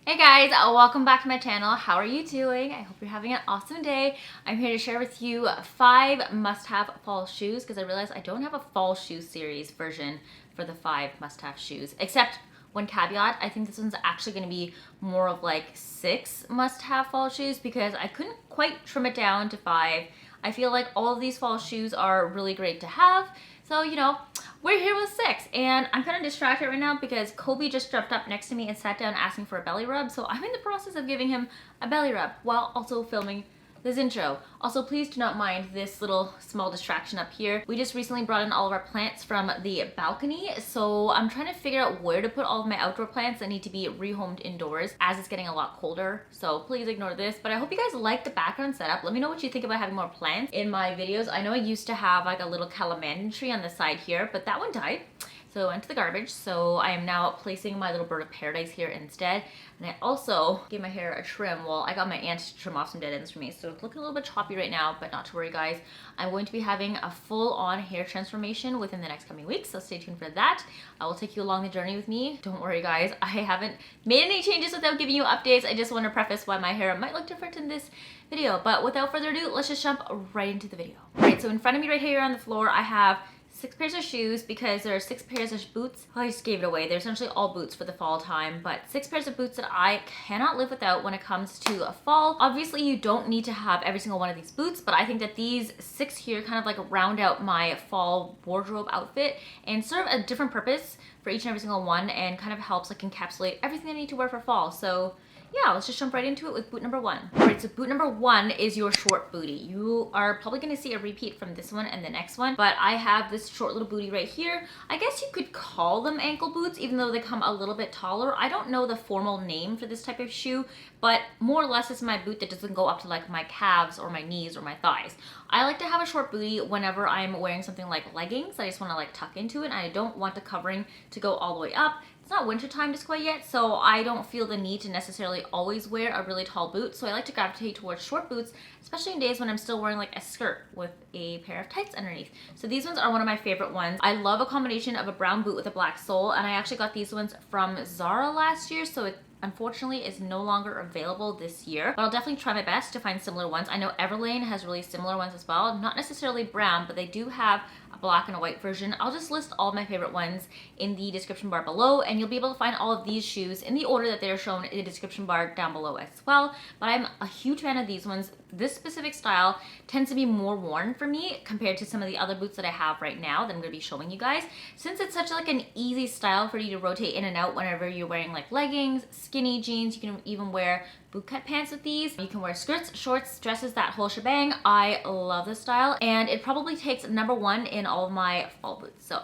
Hey guys, welcome back to my channel. How are you doing? I hope you're having an awesome day. I'm here to share with you 5 must-have fall shoes because I realized I don't have a fall shoe series version for the 5 must-have shoes, except one caveat. I think this one's actually going to be more of like 6 must-have fall shoes because I couldn't quite trim it down to 5. I feel like all of these fall shoes are really great to have. So, we're here with 6, and I'm kind of distracted right now because Kobe just jumped up next to me and sat down asking for a belly rub. So I'm in the process of giving him a belly rub while also filming this intro. Also, please do not mind this little small distraction up here. We just recently brought in all of our plants from the balcony, so I'm trying to figure out where to put all of my outdoor plants that need to be rehomed indoors as it's getting a lot colder. So please ignore this, but I hope you guys like the background setup. Let me know what you think about having more plants in my videos. I know I used to have like a little calamandan tree on the side here, but that one died. So it went to the garbage. So I am now placing my little bird of paradise here instead. And I also gave my hair a trim. Well, I got my aunt to trim off some dead ends for me. So it's looking a little bit choppy right now, but not to worry guys. I'm going to be having a full-on hair transformation within the next coming weeks. So stay tuned for that. I will take you along the journey with me. Don't worry guys, I haven't made any changes without giving you updates. I just want to preface why my hair might look different in this video. But without further ado, let's just jump right into the video. All right, so in front of me right here on the floor, I have 6 pairs of shoes because there are 6 pairs of boots. I just gave it away. They're essentially all boots for the fall time, but 6 pairs of boots that I cannot live without when it comes to a fall. Obviously, you don't need to have every single one of these boots, but I think that these 6 here kind of like round out my fall wardrobe outfit and serve a different purpose for each and every single one and kind of helps like encapsulate everything I need to wear for fall. So yeah, let's just jump right into it with boot number 1. All right, so boot number 1 is your short booty. You are probably gonna see a repeat from this one and the next one, but I have this short little booty right here. I guess you could call them ankle boots, even though they come a little bit taller. I don't know the formal name for this type of shoe, but more or less it's my boot that doesn't go up to like my calves or my knees or my thighs. I like to have a short booty whenever I'm wearing something like leggings. I just wanna like tuck into it, and I don't want the covering to go all the way up. It's not winter time just quite yet, so I don't feel the need to necessarily always wear a really tall boot. So I like to gravitate towards short boots, especially in days when I'm still wearing like a skirt with a pair of tights underneath. So these ones are one of my favorite ones. I love a combination of a brown boot with a black sole, and I actually got these ones from Zara last year, so it unfortunately is no longer available this year, but I'll definitely try my best to find similar ones. I know Everlane has really similar ones as well, not necessarily brown, but they do have a black and a white version. I'll just list all of my favorite ones in the description bar below, and you'll be able to find all of these shoes in the order that they're shown in the description bar down below as well. But I'm a huge fan of these ones. This specific style tends to be more worn for me compared to some of the other boots that I have right now that I'm going to be showing you guys, since it's such like an easy style for you to rotate in and out whenever you're wearing like leggings, skinny jeans. You can even wear bootcut pants with these. You can wear skirts, shorts, dresses, that whole shebang. I love this style, and it probably takes number 1 in all of my fall boots. So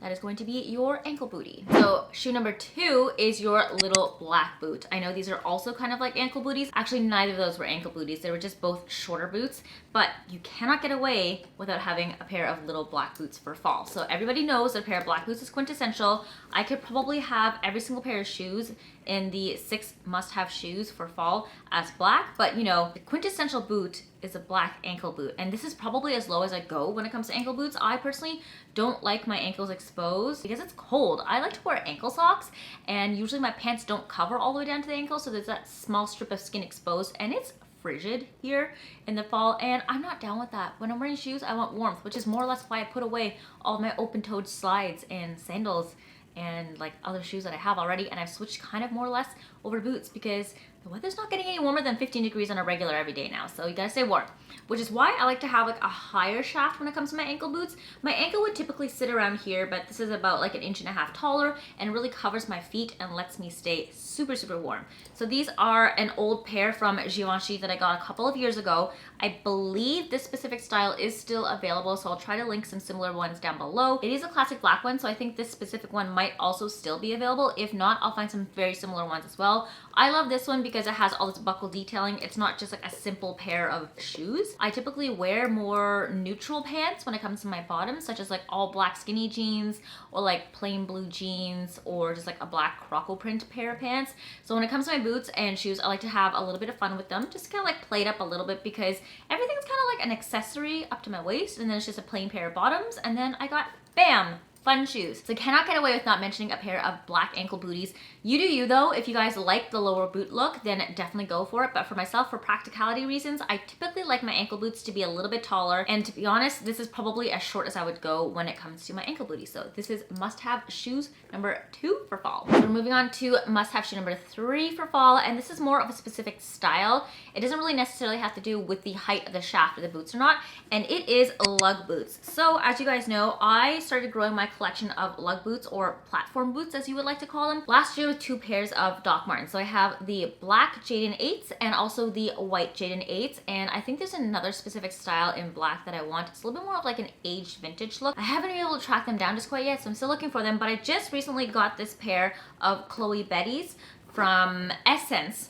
that is going to be your ankle booty. So shoe number 2 is your little black boot. I know these are also kind of like ankle booties. Actually, neither of those were ankle booties. They were just both shorter boots, but you cannot get away without having a pair of little black boots for fall. So everybody knows that a pair of black boots is quintessential. I could probably have every single pair of shoes in the 6 must-have shoes for fall as black, but the quintessential boot is a black ankle boot, and this is probably as low as I go when it comes to ankle boots. I personally don't like my ankles exposed because it's cold. I like to wear ankle socks, and usually my pants don't cover all the way down to the ankle, so there's that small strip of skin exposed, and it's frigid here in the fall, and I'm not down with that. When I'm wearing shoes, I want warmth, which is more or less why I put away all of my open-toed slides and sandals and like other shoes that I have already, and I've switched kind of more or less over to boots because the weather's not getting any warmer than 15 degrees on a regular everyday now, so you gotta stay warm, which is why I like to have like a higher shaft when it comes to my ankle boots. My ankle would typically sit around here, but this is about like 1.5 inches taller and really covers my feet and lets me stay super, super warm. So these are an old pair from Givenchy that I got a couple of years ago. I believe this specific style is still available, so I'll try to link some similar ones down below. It is a classic black one, so I think this specific one might also still be available. If not, I'll find some very similar ones as well. I love this one because it has all this buckle detailing. It's not just like a simple pair of shoes. I typically wear more neutral pants when it comes to my bottoms, such as like all black skinny jeans or like plain blue jeans or just like a black croco print pair of pants. So when it comes to my boots and shoes, I like to have a little bit of fun with them, just kind of like play it up a little bit because everything's kind of like an accessory up to my waist, and then it's just a plain pair of bottoms, and then I got, bam, fun shoes. So I cannot get away with not mentioning a pair of black ankle booties. You do you though. If you guys like the lower boot look, then definitely go for it. But for myself, for practicality reasons, I typically like my ankle boots to be a little bit taller. And to be honest, this is probably as short as I would go when it comes to my ankle booties. So this is must-have shoes number 2 for fall. So we're moving on to must-have shoe number 3 for fall. And this is more of a specific style. It doesn't really necessarily have to do with the height of the shaft of the boots or not. And it is lug boots. So as you guys know, I started growing my collection of lug boots, or platform boots as you would like to call them, last year with 2 pairs of Doc Martens. So I have the black Jaden 8s and also the white Jaden 8s. And I think there's another specific style in black that I want. It's a little bit more of like an aged vintage look. I haven't been able to track them down just quite yet, so I'm still looking for them. But I just recently got this pair of Chloe Betty's from Essence.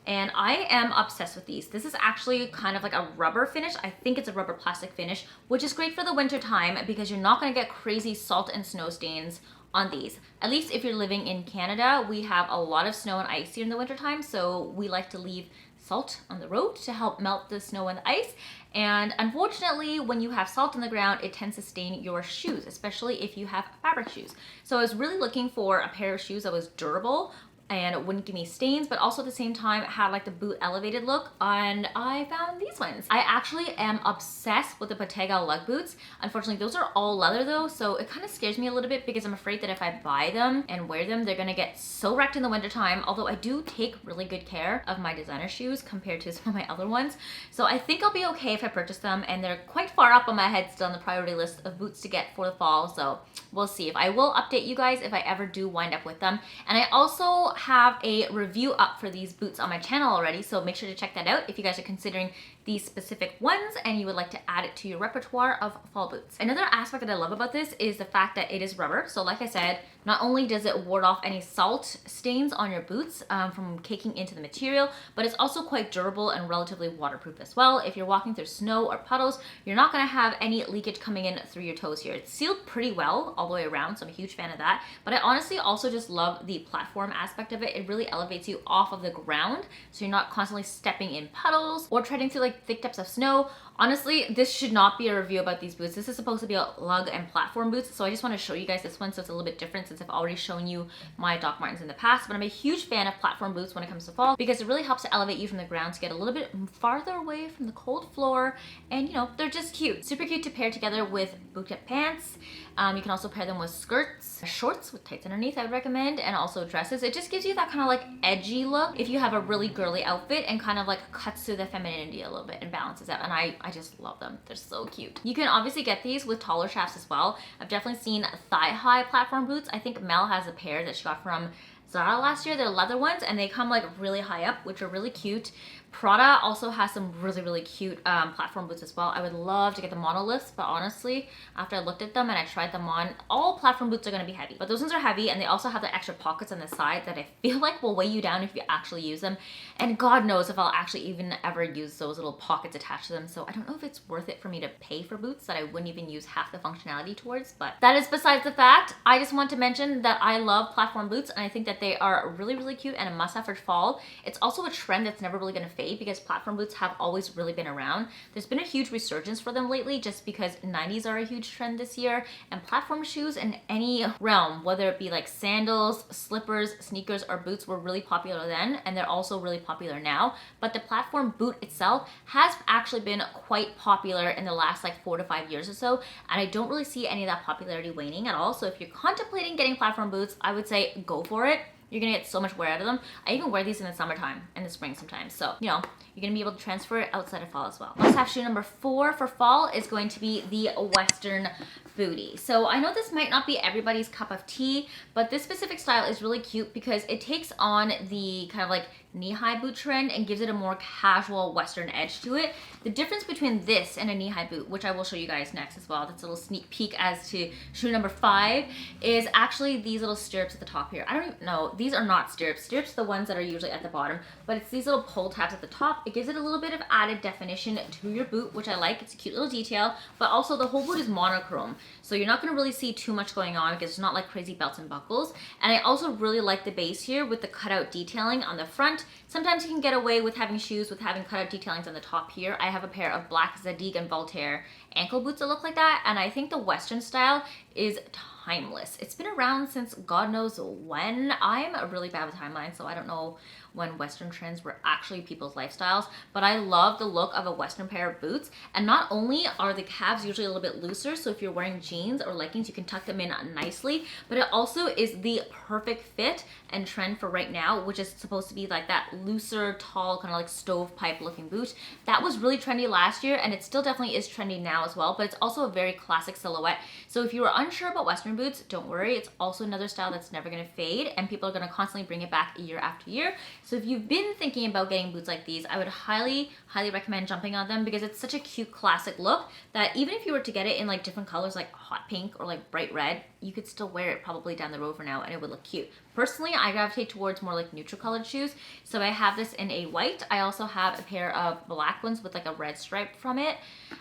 And I am obsessed with these. This is actually kind of like a rubber finish. I think it's a rubber plastic finish, which is great for the winter time because you're not gonna get crazy salt and snow stains on these. At least if you're living in Canada, we have a lot of snow and ice here in the winter time, so we like to leave salt on the road to help melt the snow and the ice. And unfortunately, when you have salt on the ground, it tends to stain your shoes, especially if you have fabric shoes. So I was really looking for a pair of shoes that was durable and it wouldn't give me stains, but also at the same time had like the boot elevated look, and I found these ones. I actually am obsessed with the Bottega lug boots. Unfortunately, those are all leather though, so it kind of scares me a little bit because I'm afraid that if I buy them and wear them, they're gonna get so wrecked in the wintertime, although I do take really good care of my designer shoes compared to some of my other ones. So I think I'll be okay if I purchase them, and they're quite far up on my head still on the priority list of boots to get for the fall, so we'll see. If I will update you guys if I ever do wind up with them. And I also have a review up for these boots on my channel already, so make sure to check that out if you guys are considering these specific ones and you would like to add it to your repertoire of fall boots. Another aspect that I love about this is the fact that it is rubber. So like I said, not only does it ward off any salt stains on your boots from caking into the material, but it's also quite durable and relatively waterproof as well. If you're walking through snow or puddles, you're not gonna have any leakage coming in through your toes here. It's sealed pretty well all the way around, so I'm a huge fan of that. But I honestly also just love the platform aspect of it. It really elevates you off of the ground, so you're not constantly stepping in puddles or treading through like thick depths of snow. Honestly, this should not be a review about these boots. This is supposed to be a lug and platform boots, so I just want to show you guys this one so it's a little bit different since I've already shown you my Doc Martens in the past. But I'm a huge fan of platform boots when it comes to fall because it really helps to elevate you from the ground to get a little bit farther away from the cold floor, and you know, they're just cute. Super cute to pair together with bootcut pants. You can also pair them with skirts, shorts with tights underneath I would recommend, and also dresses. It just gives you that kind of like edgy look if you have a really girly outfit, and kind of like cuts through the femininity a little bit and balances out. And I just love them. They're so cute. You can obviously get these with taller shafts as well. I've definitely seen thigh-high platform boots. I think Mel has a pair that she got from Zara last year. They're leather ones and they come like really high up, which are really cute. Prada also has some really cute platform boots as well. I would love to get the monoliths, but honestly, after I looked at them and I tried them on, all platform boots are going to be heavy. But those ones are heavy, and they also have the extra pockets on the side that I feel like will weigh you down if you actually use them. And God knows if I'll actually even ever use those little pockets attached to them. So I don't know if it's worth it for me to pay for boots that I wouldn't even use half the functionality towards. But that is besides the fact. I just want to mention that I love platform boots, and I think that they are really cute and a must-have for fall. It's also a trend that's never really going to fade because platform boots have always really been around. There's been a huge resurgence for them lately just because 90s are a huge trend this year, and platform shoes in any realm, whether it be like sandals, slippers, sneakers, or boots, were really popular then, and they're also really popular now. But the platform boot itself has actually been quite popular in the last like 4 to 5 years or so, and I don't really see any of that popularity waning at all. So if you're contemplating getting platform boots, I would say go for it. You're gonna get so much wear out of them. I even wear these in the summertime and the spring sometimes. So, you know, you're gonna be able to transfer it outside of fall as well. Must-have shoe number 4 for fall is going to be the Western booty. So I know this might not be everybody's cup of tea, but this specific style is really cute because it takes on the kind of like knee-high boot trend and gives it a more casual Western edge to it. The difference between this and a knee-high boot, which I will show you guys next as well, that's a little sneak peek as to shoe number 5, is actually these little stirrups at the top here. I don't even know, these are not stirrups. Stirrups are the ones that are usually at the bottom, but it's these little pull tabs at the top. It gives it a little bit of added definition to your boot, which I like. It's a cute little detail, but also the whole boot is monochrome, so you're not going to really see too much going on because it's not like crazy belts and buckles. And I also really like the base here with the cutout detailing on the front. Sometimes you can get away with having shoes with having cutout detailings on the top here. I have a pair of black Zadig and Voltaire ankle boots that look like that, and I think the Western style is timeless. It's been around since God knows when. I'm really bad with timelines, so I don't know when Western trends were actually people's lifestyles, but I love the look of a Western pair of boots. And not only are the calves usually a little bit looser, so if you're wearing jeans or leggings, you can tuck them in nicely, but it also is the perfect fit and trend for right now, which is supposed to be like that looser, tall, kind of like stovepipe looking boot. That was really trendy last year, and it still definitely is trendy now as well, but it's also a very classic silhouette. So if you were unsure about Western boots, don't worry. It's also another style that's never gonna fade, and people are gonna constantly bring it back year after year. So if you've been thinking about getting boots like these, I would highly recommend jumping on them, because it's such a cute classic look that even if you were to get it in like different colors like hot pink or like bright red, you could still wear it probably down the road for now and it would look cute. Personally, I gravitate towards more like neutral colored shoes. So I have this in a white. I also have a pair of black ones with like a red stripe from it.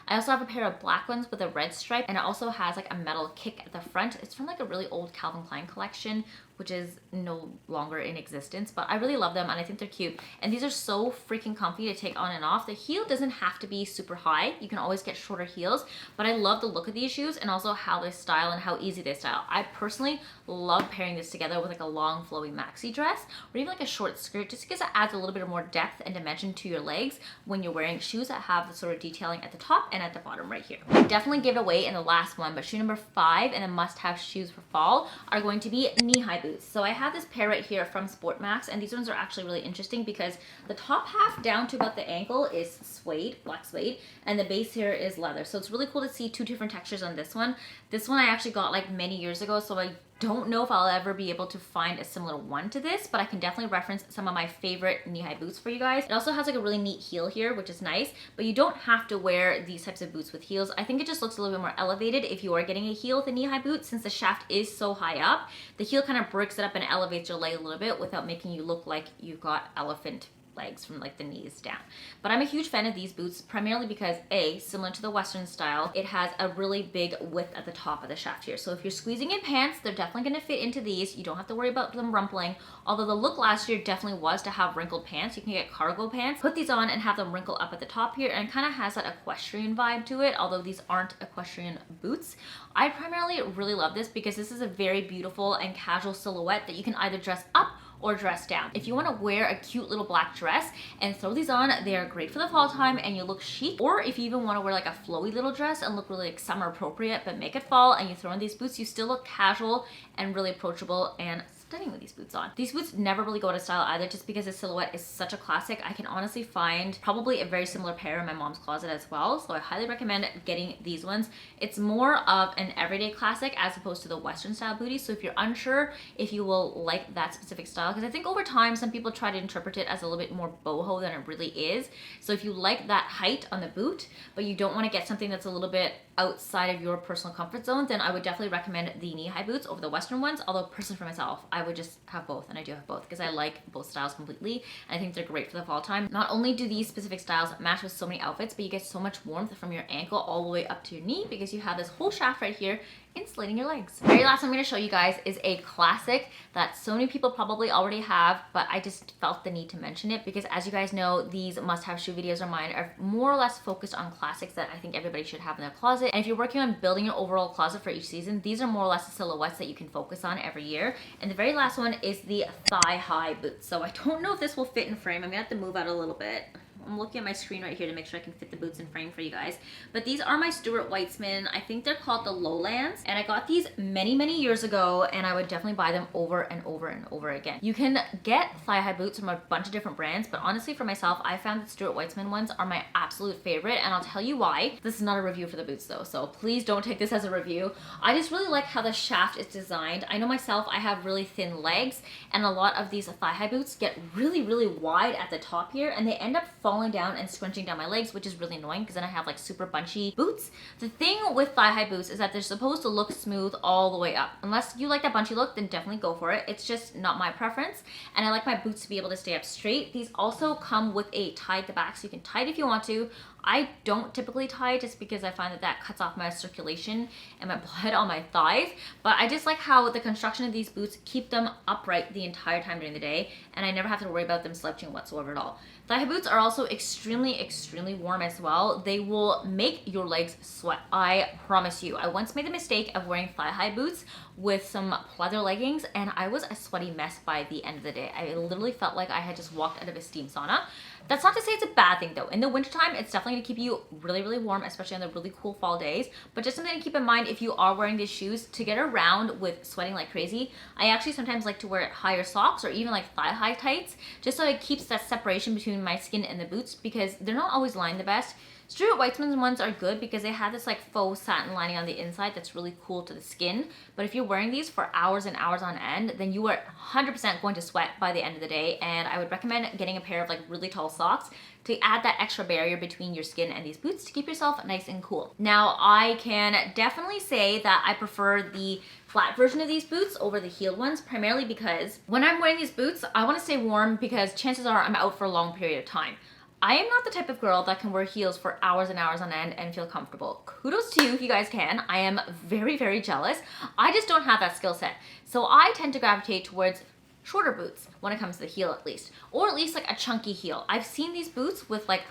I also have a pair of black ones with a red stripe, and it also has like a metal kick at the front. It's from like a really old Calvin Klein collection, which is no longer in existence, but I really love them and I think they're cute. And these are so freaking comfy to take on and off. The heel doesn't have to be super high. You can always get shorter heels, but I love the look of these shoes and also how they style and how easy they style. I personally love pairing this together with like a long flowy maxi dress or even like a short skirt, just because it adds a little bit of more depth and dimension to your legs when you're wearing shoes that have the sort of detailing at the top and at the bottom right here. I definitely give it away in the last one, but shoe number 5 and the must-have shoes for fall are going to be knee-high boots. So I have this pair right here from Sport Max, and these ones are actually really interesting because the top half down to about the ankle is suede, black suede, and the base here is leather. So it's really cool to see two different textures on this one. This one I actually got like many years ago, so I don't know if I'll ever be able to find a similar one to this, but I can definitely reference some of my favorite knee-high boots for you guys. It also has like a really neat heel here, which is nice, but you don't have to wear these types of boots with heels. I think it just looks a little bit more elevated if you are getting a heel with a knee-high boot, since the shaft is so high up. The heel kind of breaks it up and elevates your leg a little bit without making you look like you've got elephant legs from like the knees down. But I'm a huge fan of these boots, primarily because A, similar to the Western style, it has a really big width at the top of the shaft here. So if you're squeezing in pants, they're definitely gonna fit into these. You don't have to worry about them rumpling. Although the look last year definitely was to have wrinkled pants. You can get cargo pants, put these on and have them wrinkle up at the top here, and it kind of has that equestrian vibe to it, although these aren't equestrian boots. I primarily really love this because this is a very beautiful and casual silhouette that you can either dress up or dress down. If you want to wear a cute little black dress and throw these on, they are great for the fall time and you look chic. Or if you even want to wear like a flowy little dress and look really like summer appropriate but make it fall, and you throw in these boots, you still look casual and really approachable and stunning with these boots on. These boots never really go out of style either, just because the silhouette is such a classic. I can honestly find probably a very similar pair in my mom's closet as well, so I highly recommend getting these ones. It's more of an everyday classic as opposed to the Western style booty, so if you're unsure if you will like that specific style, because I think over time some people try to interpret it as a little bit more boho than it really is. So if you like that height on the boot but you don't want to get something that's a little bit outside of your personal comfort zone, then I would definitely recommend the knee-high boots over the Western ones. Although personally for myself, I would just have both, and I do have both because I like both styles completely, and I think they're great for the fall time. Not only do these specific styles match with so many outfits, but you get so much warmth from your ankle all the way up to your knee because you have this whole shaft right here insulating your legs. The very last I'm going to show you guys is a classic that so many people probably already have, but I just felt the need to mention it because, as you guys know, these must-have shoe videos of mine are more or less focused on classics that I think everybody should have in their closet. And if you're working on building an overall closet for each season, these are more or less the silhouettes that you can focus on every year. And the very last one is the thigh-high boots. So I don't know if this will fit in frame. I'm gonna have to move out a little bit. I'm looking at my screen right here to make sure I can fit the boots in frame for you guys. But these are my Stuart Weitzman. I think they're called the Lowlands. And I got these many, many years ago, and I would definitely buy them over and over and over again. You can get thigh-high boots from a bunch of different brands, but honestly for myself, I found that Stuart Weitzman ones are my absolute favorite, and I'll tell you why. This is not a review for the boots though, so please don't take this as a review. I just really like how the shaft is designed. I know myself, I have really thin legs, and a lot of these thigh-high boots get really, really wide at the top here, and they end up falling down and scrunching down my legs, which is really annoying because then I have like super bunchy boots. The thing with thigh-high boots is that they're supposed to look smooth all the way up. Unless you like that bunchy look, then definitely go for it. It's just not my preference, and I like my boots to be able to stay up straight. These also come with a tie at the back, so you can tie it if you want to. I don't typically tie just because I find that that cuts off my circulation and my blood on my thighs, but I just like how the construction of these boots keep them upright the entire time during the day, and I never have to worry about them slouching whatsoever at all. Thigh-high boots are also extremely warm as well. They will make your legs sweat, I promise you. I once made the mistake of wearing thigh-high boots with some pleather leggings, and I was a sweaty mess by the end of the day. I literally felt like I had just walked out of a steam sauna. That's not to say it's a bad thing though. In the wintertime, it's definitely gonna keep you really warm, especially on the really cool fall days. But just something to keep in mind if you are wearing these shoes to get around with sweating like crazy. I actually sometimes like to wear higher socks or even like thigh-high tights, just so it keeps that separation between my skin and the boots, because they're not always lined the best. Stuart Weitzman's ones are good because they have this like faux satin lining on the inside that's really cool to the skin. But if you're wearing these for hours and hours on end, then you are 100% going to sweat by the end of the day. And I would recommend getting a pair of like really tall socks to add that extra barrier between your skin and these boots to keep yourself nice and cool. Now, I can definitely say that I prefer the flat version of these boots over the heeled ones, primarily because when I'm wearing these boots, I want to stay warm because chances are I'm out for a long period of time. I am not the type of girl that can wear heels for hours and hours on end and feel comfortable. Kudos to you if you guys can. I am very jealous. I just don't have that skill set. So I tend to gravitate towards shorter boots when it comes to the heel at least, or at least like a chunky heel. I've seen these boots with like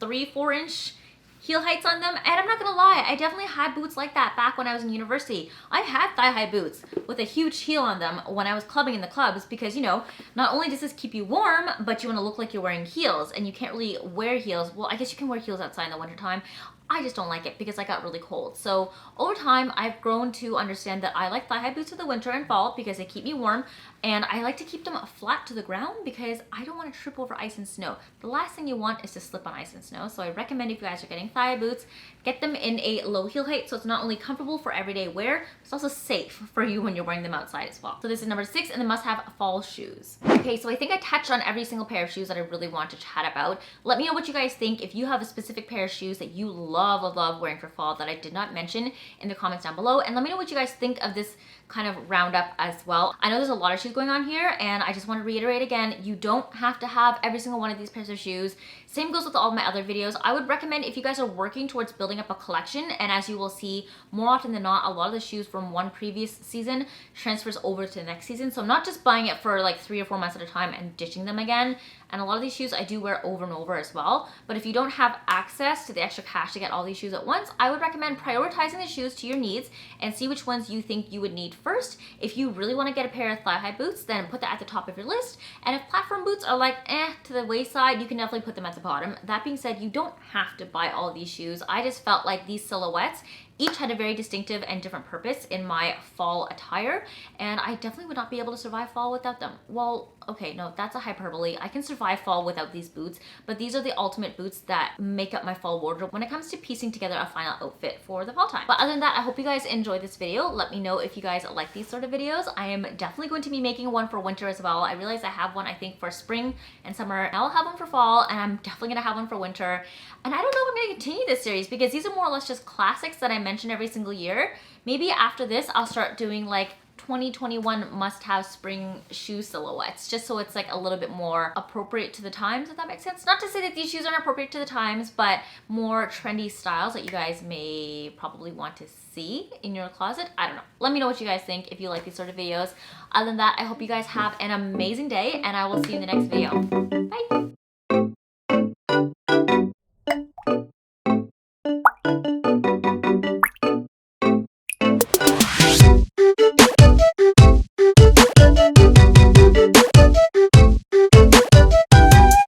3-4 inch heel heights on them, and I'm not gonna lie, I definitely had boots like that back when I was in university. I've had thigh-high boots with a huge heel on them when I was clubbing in the clubs because, you know, not only does this keep you warm, but you wanna look like you're wearing heels, and you can't really wear heels. Well, I guess you can wear heels outside in the wintertime. I just don't like it because I got really cold. So over time, I've grown to understand that I like thigh-high boots for the winter and fall because they keep me warm, and I like to keep them flat to the ground because I don't want to trip over ice and snow. The last thing you want is to slip on ice and snow. So I recommend if you guys are getting thigh-high boots, get them in a low heel height so it's not only comfortable for everyday wear, it's also safe for you when you're wearing them outside as well. So this is number 6 in the must-have fall shoes. Okay, so I think I touched on every single pair of shoes that I really want to chat about. Let me know what you guys think. If you have a specific pair of shoes that you love wearing for fall that I did not mention in the comments down below, and let me know what you guys think of this kind of roundup as well. I know there's a lot of shoes going on here, and I just want to reiterate again, you don't have to have every single one of these pairs of shoes. Same goes with all of my other videos. I would recommend if you guys are working towards building up a collection, and as you will see, more often than not, a lot of the shoes from one previous season transfers over to the next season. So I'm not just buying it for like 3 or 4 months at a time and ditching them again. And a lot of these shoes I do wear over and over as well. But if you don't have access to the extra cash to get all these shoes at once, I would recommend prioritizing the shoes to your needs and see which ones you think you would need first. If you really want to get a pair of thigh-high boots, then put that at the top of your list. And if platform boots are like to the wayside, you can definitely put them at the bottom. That being said, you don't have to buy all these shoes. I just felt like these silhouettes each had a very distinctive and different purpose in my fall attire, and I definitely would not be able to survive fall without them. Well, okay, no, that's a hyperbole. I can survive fall without these boots, but these are the ultimate boots that make up my fall wardrobe when it comes to piecing together a final outfit for the fall time. But other than that, I hope you guys enjoyed this video. Let me know if you guys like these sort of videos. I am definitely going to be making one for winter as well. I realize I have one, I think, for spring and summer. Now I'll have one for fall, and I'm definitely gonna have one for winter. And I don't know if I'm gonna continue this series because these are more or less just classics that I mention every single year. Maybe after this, I'll start doing like 2021 must-have spring shoe silhouettes, just so it's like a little bit more appropriate to the times, if that makes sense. Not to say that these shoes aren't appropriate to the times, but more trendy styles that you guys may probably want to see in your closet. I don't know. Let me know what you guys think if you like these sort of videos. Other than that, I hope you guys have an amazing day, and I will see you in the next video. Bye!